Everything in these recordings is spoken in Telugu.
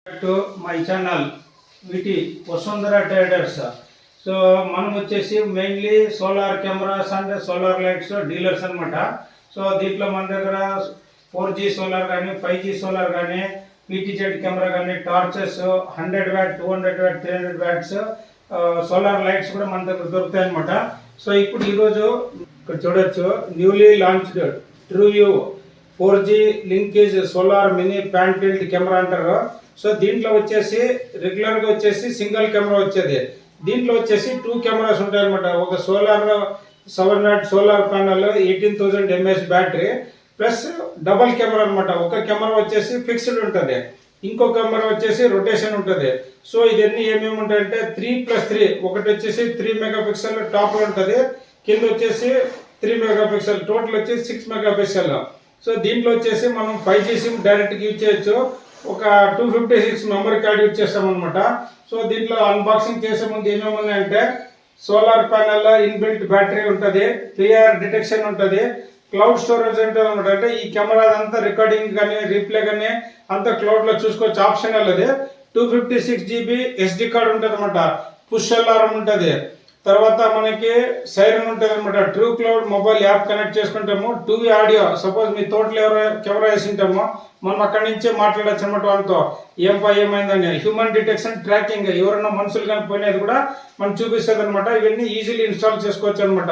To my channel VT Vasundhara traders. So మనం వచ్చేసి mainly solar cameras and solar lights dealers అనమాట. సో దీంట్లో మన దగ్గర 4G సోలార్ కానీ 5G సోలార్ కానీ పీటీజెడ్ కెమెరా కానీ torches 100 watt 200 watt 300 watts solar lights కూడా మన దగ్గర దొరుకుతాయి అనమాట. సో ఇప్పుడు ఈరోజు ఇక్కడ చూడొచ్చు newly launched TrueView 4G linkage solar mini pan tilt camera అంటారు. సో దీంట్లో వచ్చేసి రెగ్యులర్గా వచ్చేసి సింగిల్ కెమెరా వచ్చేది, దీంట్లో వచ్చేసి 2 కెమెరాస్ ఉంటాయి అనమాట. ఒక solar 7 watt solar panel 18,000 mAh battery plus double camera అనమాట. ఒక కెమెరా వచ్చేసి ఫిక్స్డ్ ఉంటుంది, ఇంకో కెమెరా వచ్చేసి రొటేషన్ ఉంటుంది. సో ఇవన్నీ ఏమేమి ఉంటాయంటే 3+3, ఒకటి వచ్చేసి 3 మెగాపిక్సెల్ టాప్ ఉంటుంది, కింద వచ్చేసి 3 మెగాపిక్సెల్, టోటల్ వచ్చేసి 6 మెగాపిక్సెల్. సో దీంట్లో వచ్చేసి మనం 5G సిమ్ డైరెక్ట్గా యూజ్ చేయొచ్చు. ఒక 256 మెమరీ కార్డ్ యూజ్ చేస్తాం అనమాట. సో దీంట్లో అన్బాక్సింగ్ చేసే ముందు ఏమేమి ఉన్నాయంటే సోలార్ ప్యానెల్ ఇన్బిల్ట్ బ్యాటరీ ఉంటుంది, పిఆర్ డిటెక్షన్ ఉంటుంది, క్లౌడ్ స్టోరేజ్ ఉంటుంది అనమాట. అంటే ఈ కెమెరా అంతా రికార్డింగ్ కానీ రీప్లే కానీ అంతా క్లౌడ్లో చూసుకోవచ్చు, ఆప్షనల్. అది 256 GB SD కార్డ్ ఉంటుంది అనమాట. పుష్ అలారం ఉంటుంది, తర్వాత మనకి సైరన్ ఉంటుంది అనమాట. True cloud mobile app connect చేసుకుంటాము. 2V ఆడియో, సపోజ్ మీ తోటలో కెమెరా వేసి ఉంటామో మనం అక్కడి నుంచే మాట్లాడచ్చు అనమాట వాళ్ళతో, ఏమైందని. హ్యూమన్ డిటెక్షన్ ట్రాకింగ్, ఎవరైనా మనుషులు కానీ పోయినది కూడా మనం చూపిస్తుంది అనమాట. ఇవన్నీ ఈజీలీ ఇన్స్టాల్ చేసుకోవచ్చు అనమాట.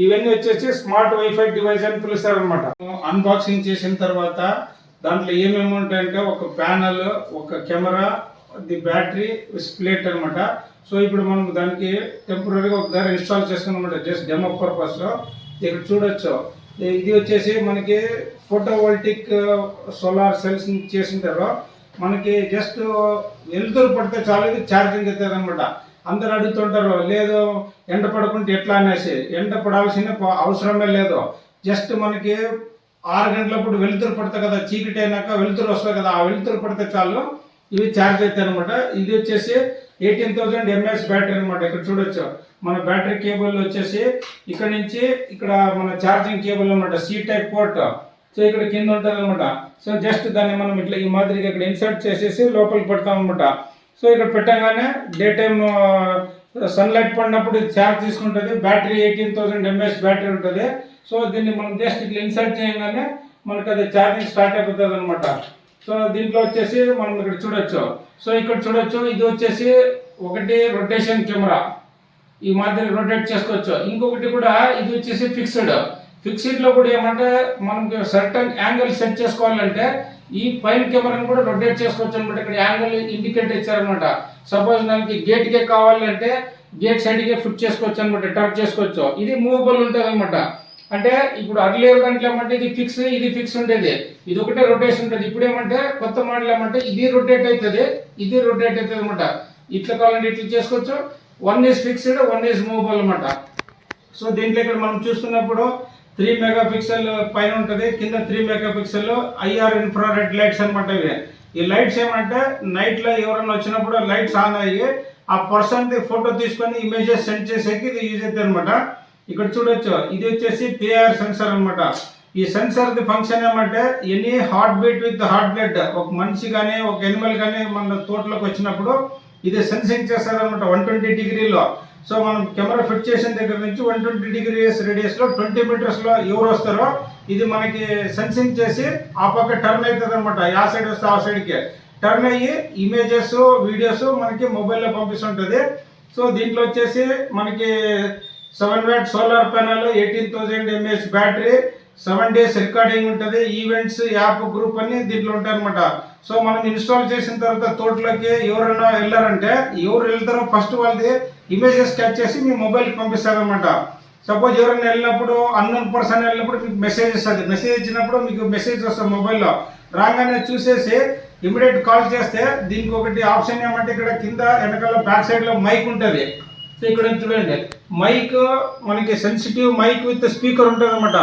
ఇవన్నీ వచ్చేసి స్మార్ట్ వైఫై డివైస్ అని పిలుస్తారు అనమాట. అన్బాక్సింగ్ చేసిన తర్వాత దాంట్లో ఏమేమి ఉంటాయంటే ఒక ప్యానల్, ఒక కెమెరా, ది బ్యాటరీ, స్ప్లిట్ అనమాట. సో ఇప్పుడు మనం దానికి టెంపరీగా ఒకసారి ఇన్స్టాల్ చేసుకున్నమాట, జస్ట్ డెమో పర్పస్లో. ఇక్కడ చూడొచ్చు, ఇది వచ్చేసి మనకి ఫోటోవోల్టిక్ సోలార్ సెల్స్ చేసింటారు. మనకి జస్ట్ వెలుతురు పడితే చాలు ఇది ఛార్జింగ్ అవుతుంది అనమాట. అందరు అడుగుతుంటారు, లేదు ఎండ పడకుంటే ఎట్లా అనేసి. ఎండ పడాల్సిన అవసరమే లేదు, జస్ట్ మనకి 6 గంటలప్పుడు వెలుతురు పడతాయి కదా, చీకటి అయినాక వెలుతురు వస్తుంది కదా, ఆ వెలుతురు పడితే చాలు ఇవి ఛార్జ్ అవుతాయి అనమాట. ఇది వచ్చేసి 18,000 mAh బ్యాటరీ అనమాట. ఇక్కడ చూడొచ్చు మన బ్యాటరీ కేబుల్ వచ్చేసి ఇక్కడ నుంచి ఇక్కడ మన ఛార్జింగ్ కేబుల్ అనమాట, C టైప్ పోర్ట్. సో ఇక్కడ కింద ఉంటుంది అనమాట. సో జస్ట్ దాన్ని మనం ఇట్లా ఈ మాదిరిగా ఇక్కడ ఇన్సర్ట్ చేసేసి లోపలికి పెడతాం అనమాట. సో ఇక్కడ పెట్టగానే డే టైమ్ సన్లైట్ పడినప్పుడు ఛార్జ్ తీసుకుంటుంది. బ్యాటరీ 18,000 mAh బ్యాటరీ ఉంటుంది. సో దీన్ని మనం జస్ట్ ఇట్లా ఇన్సర్ట్ చేయగానే మనకు అది ఛార్జింగ్ స్టార్ట్ అయిపోతుంది అనమాట. సో దీంట్లో వచ్చేసి మనం ఇక్కడ చూడొచ్చు. సో ఇక్కడ చూడొచ్చు, ఇది వచ్చేసి ఒకటి రొటేషన్ కెమెరా, ఈ మాదిరి రొటేట్ చేసుకోవచ్చు. ఇంకొకటి కూడా ఇది వచ్చేసి ఫిక్స్డ్లో కూడా ఏమంటే మనకి సర్టన్ యాంగిల్ సెట్ చేసుకోవాలంటే ఈ పైన కెమెరాను కూడా రొటేట్ చేసుకోవచ్చు అనమాట. ఇక్కడ యాంగిల్ ఇండికేట్ ఇచ్చారనమాట. సపోజ్ మనకి గేట్కే కావాలంటే గేట్ సైడ్కే ఫిట్ చేసుకోవచ్చు అనమాట, టర్న్ చేసుకోవచ్చు. ఇది మూవబుల్ ఉంటుంది అనమాట. అంటే ఇప్పుడు అర్లియర్ దాంట్లో ఏమంటే ఇది ఫిక్స్ ఉండేది, ఇది ఒకటే రొటేషన్ ఉంటుంది. ఇప్పుడు ఏమంటే కొత్త మోడల్ ఏమంటే ఇది రొటేట్ అవుతుంది అనమాట. ఇట్లా కావాలంటే ఇట్లా చేసుకోవచ్చు. 1 ఈజ్ ఫిక్స్డ్, 1 ఈజ్ మూవబుల్ అనమాట. సో దీంట్లో ఇక్కడ మనం చూసుకున్నప్పుడు 3 మెగాపిక్సెల్ పైన ఉంటుంది, కింద 3 మెగాపిక్సెల్ ఐఆర్ ఇన్ఫ్రారెడ్ లైట్స్ అనమాట. ఇవి ఈ లైట్స్ ఏమంటే నైట్లో ఎవరైనా వచ్చినప్పుడు లైట్స్ ఆన్ అయ్యి ఆ పర్సన్ది ఫోటో తీసుకొని ఇమేజెస్ సెండ్ చేసేకి ఇది యూజ్ అవుతుంది అనమాట. ఇక్కడ చూడొచ్చు, ఇది వచ్చేసి పిఆర్ సెన్సర్ అనమాట. ఈ సెన్సర్ ది ఫంక్షన్ ఏమంటే any heart beat with heart blood, ఒక మనిషి కానీ ఒక ఎనిమల్ కానీ మన తోటలోకి వచ్చినప్పుడు ఇది సెన్సింగ్ చేస్తారు అనమాట 120 డిగ్రీలో. సో మనం కెమెరా ఫిట్ చేసిన దగ్గర నుంచి 120 డిగ్రీస్ రేడియస్లో 20 మీటర్స్లో ఎవరు వస్తారో ఇది మనకి సెన్సింగ్ చేసి ఆ పక్క టర్న్ అవుతుంది అనమాట. ఆ సైడ్ వస్తే ఆ సైడ్కి టర్న్ అయ్యి ఇమేజెస్ వీడియోస్ మనకి మొబైల్లో పంపిస్తుంటుంది. సో దీంట్లో వచ్చేసి మనకి 7 watt solar panel, 18,000 mAh battery, 7 days recording ఉంటుంది, ఈవెంట్స్, యాప్, గ్రూప్ అన్ని దీంట్లో ఉంటాయి అనమాట. సో మనం ఇన్స్టాల్ చేసిన తర్వాత తోటలోకి ఎవరైనా వెళ్ళారంటే ఎవరు వెళ్తారో ఫస్ట్ వాళ్ళది ఇమేజెస్ క్యాచ్ చేసి మీ మొబైల్కి పంపిస్తారనమాట. సపోజ్ ఎవరైనా వెళ్ళినప్పుడు అన్నోన్ పర్సన్ వెళ్ళినప్పుడు మీకు మెసేజ్ ఇస్తుంది, మెసేజ్ ఇచ్చినప్పుడు మీకు మెసేజ్ వస్తుంది మొబైల్లో. రాగానే చూసేసి ఇమీడియట్ కాల్ చేస్తే దీనికి ఒకటి ఆప్షన్ ఏమంటే ఇక్కడ కింద వెనకాల బ్యాక్ సైడ్లో మైక్ ఉంటుంది. సో ఇక్కడ చూడండి, మైక్ మనకి సెన్సిటివ్ మైక్ విత్ స్పీకర్ ఉంటుంది అనమాట.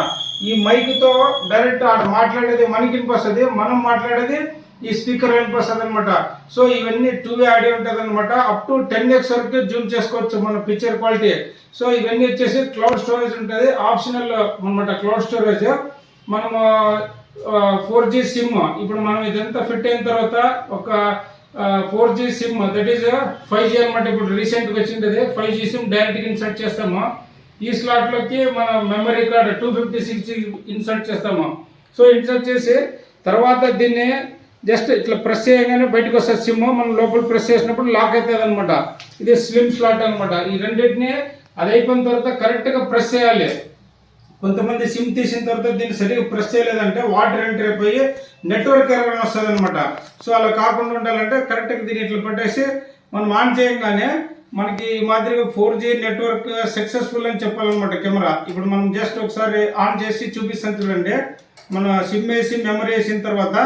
ఈ మైక్తో డైరెక్ట్ మాట్లాడేది మనకి వినిపిస్తుంది, మనం మాట్లాడేది ఈ స్పీకర్ వినిపిస్తుంది అనమాట. సో ఇవన్నీ 2V ఆడియో ఉంటుంది అనమాట. అప్ టు 10x వరకు జూమ్ చేసుకోవచ్చు మన పిక్చర్ క్వాలిటీ. సో ఇవన్నీ వచ్చేసి క్లౌడ్ స్టోరేజ్ ఉంటుంది, ఆప్షనల్ అనమాట. క్లౌడ్ స్టోరేజ్ మనము 4G సిమ్ ఇప్పుడు మనం ఇదంతా ఫిట్ అయిన తర్వాత ఒక 4G SIM, that is 5G అనమాట. ఇప్పుడు రీసెంట్గా వచ్చింది 5G సిమ్ డైరెక్ట్గా ఇన్సర్ట్ చేస్తాము. ఈ స్లాట్లోకి మన మెమరీ కార్డ్ 256 ఇన్సర్ట్ చేస్తాము. సో ఇన్సర్ట్ చేసి తర్వాత దీన్ని జస్ట్ ఇట్లా ప్రెస్ చేయగానే బయటకు వస్తుంది సిమ్. మనం లోపల ప్రెస్ చేసినప్పుడు లాక్ అవుతుంది అనమాట. ఇది స్లిమ్ స్లాట్ అనమాట. ఈ రెండింటిని అది అయిపోయిన తర్వాత కరెక్ట్గా ప్రెస్ చేయాలి. కొంతమంది సిమ్ తీసిన తర్వాత దీన్ని సరిగ్గా ప్రెస్ చేయలేదంటే వాటర్ ఎంటర్ అయిపోయి నెట్వర్క్ ఎర్రర్ వస్తుంది అనమాట. సో అలా కాకుండా ఉండాలంటే కరెక్ట్గా దీన్ని ఇట్లా పెట్టేసి మనం ఆన్ చేయగానే మనకి ఈ మాదిరిగా 4G నెట్వర్క్ సక్సెస్ఫుల్ అని చెప్పాలన్నమాట కెమెరా. ఇప్పుడు మనం జస్ట్ ఒకసారి ఆన్ చేసి చూపిస్తాను చూడండి. మన సిమ్ వేసి మెమరీ వేసిన తర్వాత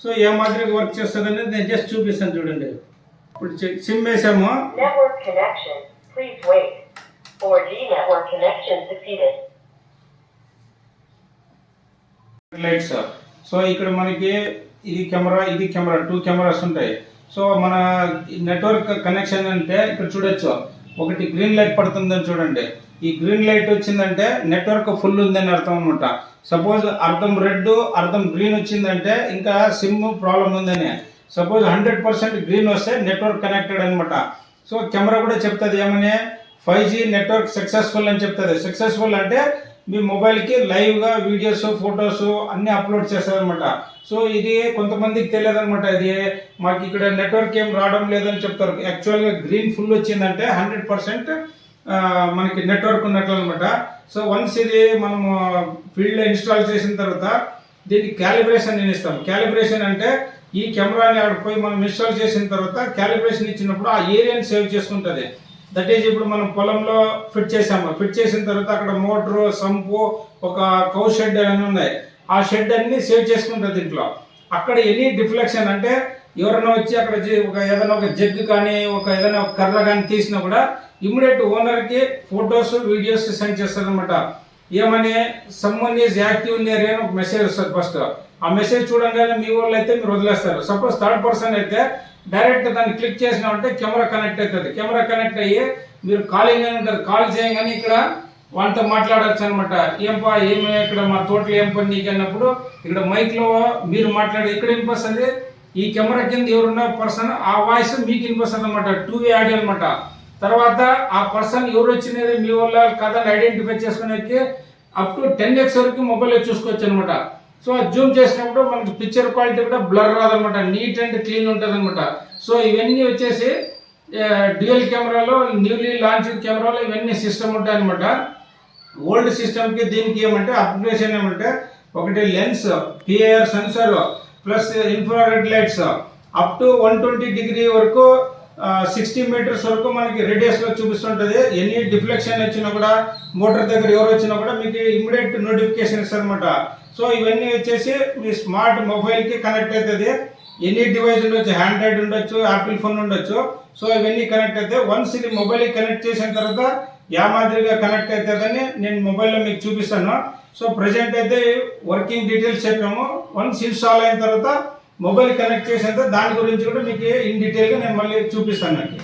సో ఏ మాదిరిగా వర్క్ చేస్తుంది అనేది నేను జస్ట్ చూపిస్తాను చూడండి. ఇప్పుడు సిమ్ వేసాము. లైట్స్. సో ఇక్కడ మనకి ఇది కెమెరా 2 కెమెరాస్ ఉంటాయి. సో మన నెట్వర్క్ కనెక్షన్ అంటే ఇక్కడ చూడొచ్చు, ఒకటి గ్రీన్ లైట్ పడుతుందని చూడండి. ఈ గ్రీన్ లైట్ వచ్చిందంటే నెట్వర్క్ ఫుల్ ఉందని అర్థం అనమాట. సపోజ్ అర్థం రెడ్ అర్థం గ్రీన్ వచ్చిందంటే ఇంకా సిమ్ ప్రాబ్లం ఉందని. సపోజ్ 100% గ్రీన్ వస్తే నెట్వర్క్ కనెక్టెడ్ అనమాట. సో కెమెరా కూడా చెప్తుంది ఏమని, 5G నెట్వర్క్ సక్సెస్ఫుల్ అని చెప్తుంది. సక్సెస్ఫుల్ అంటే మీ మొబైల్కి లైవ్గా వీడియోస్ ఫొటోస్ అన్నీ అప్లోడ్ చేస్తారు అనమాట. సో ఇది కొంతమందికి తెలియదు అనమాట. ఇది మాకు ఇక్కడ నెట్వర్క్ ఏం రావడం లేదని చెప్తారు. యాక్చువల్గా గ్రీన్ ఫుల్ వచ్చిందంటే 100% మనకి నెట్వర్క్ ఉన్నట్లు అనమాట. సో వన్స్ ఇది మనము ఫీల్డ్లో ఇన్స్టాల్ చేసిన తర్వాత దీనికి క్యాలిబ్రేషన్ నేను ఇస్తాం. క్యాలిబ్రేషన్ అంటే ఈ కెమెరాని అక్కడ పోయి మనం ఇన్స్టాల్ చేసిన తర్వాత క్యాలిబ్రేషన్ ఇచ్చినప్పుడు ఆ ఏరియాని సేవ్ చేసుకుంటుంది. దట్ ఈజ్ ఇప్పుడు మనం పొలంలో ఫిట్ చేసాము. ఫిట్ చేసిన తర్వాత అక్కడ మోటరు, సంపు, ఒక కౌ షెడ్ అన్నీ ఉన్నాయి. ఆ షెడ్ అన్ని సేవ్ చేసుకుంటుంది దీంట్లో. అక్కడ ఎనీ డిఫ్లెక్షన్ అంటే ఎవరైనా వచ్చి అక్కడ ఏదైనా ఒక జగ్ కానీ ఏదైనా ఒక కర్ర కానీ తీసినా కూడా ఇమ్మీడియట్ ఓనర్కి ఫొటోస్ వీడియోస్ సెండ్ చేస్తారు అనమాట. ఏమని, someone is active in area అని ఒక మెసేజ్ వస్తుంది ఫస్ట్. ఆ మెసేజ్ చూడంగానే మీ వాళ్ళు అయితే మీరు వదిలేస్తారు. సపోజ్ థర్డ్ పర్సన్ అయితే డైరెక్ట్ దాన్ని క్లిక్ చేసినామంటే కెమెరా కనెక్ట్ అవుతుంది. కెమెరా కనెక్ట్ అయ్యి మీరు కాలింగ్ అని ఉంటుంది. కాల్ చేయగానే ఇక్కడ వాళ్ళతో మాట్లాడచ్చు అనమాట. ఏంపా ఏమి ఇక్కడ మా తోటలో ఏం పని నీకు అన్నప్పుడు ఇక్కడ మైక్లో మీరు మాట్లాడే ఇక్కడ వినిపిస్తుంది. ఈ కెమెరా కింద ఎవరున్న పర్సన్ ఆ వాయిస్ మీకు వినిపిస్తుంది అనమాట. 2 వే ఆడియో అనమాట. తర్వాత ఆ పర్సన్ ఎవరు వచ్చినది మీ వాళ్ళ కథను ఐడెంటిఫై చేసుకునేకి అప్ టు 10x వరకు మొబైల్లో చూసుకోవచ్చు అనమాట. సో జూమ్ చేసినప్పుడు మనకి పిక్చర్ క్వాలిటీ కూడా బ్లర్ రాదనమాట. నీట్ అండ్ క్లీన్ ఉంటుంది అనమాట. సో ఇవన్నీ వచ్చేసి డ్యూయల్ కెమెరాలో, న్యూలీ లాంచ్ కెమెరాలో ఇవన్నీ సిస్టమ్ ఉంటాయి అనమాట. ఓల్డ్ సిస్టమ్కి దీనికి ఏమంటే అప్గ్రేషన్ ఏమంటే ఒకటి lens, PIR sensor plus infrared lights up to 120 degree వరకు 60 మీటర్స్ వరకు మనకి రేడియస్లో చూపిస్తుంటుంది. ఎనీ డిఫ్లెక్షన్ వచ్చినా కూడా మోటార్ దగ్గర ఎవరు వచ్చినా కూడా మీకు ఇమ్మీడియట్ నోటిఫికేషన్ ఇస్తుంది అనమాట. సో ఇవన్నీ వచ్చేసి మీ స్మార్ట్ మొబైల్కి కనెక్ట్ అవుతుంది. ఎనీ డివైస్ ఉండొచ్చు, ఆండ్రాయిడ్ ఉండొచ్చు, యాపిల్ ఫోన్ ఉండొచ్చు. సో ఇవన్నీ కనెక్ట్ అవుతాయి. వన్స్ ఇది మొబైల్కి కనెక్ట్ చేసిన తర్వాత యా మాదిరిగా కనెక్ట్ అవుతుందని నేను మొబైల్లో మీకు చూపిస్తాను. సో ప్రజెంట్ అయితే వర్కింగ్ డీటెయిల్స్ చెప్పాము. వన్స్ ఇన్స్టాల్ అయిన తర్వాత మొబైల్ కనెక్ట్ చేసిన తర్వాత దాని గురించి కూడా మీకు ఇన్ డీటెయిల్గా నేను మళ్ళీ చూపిస్తాను నాకు.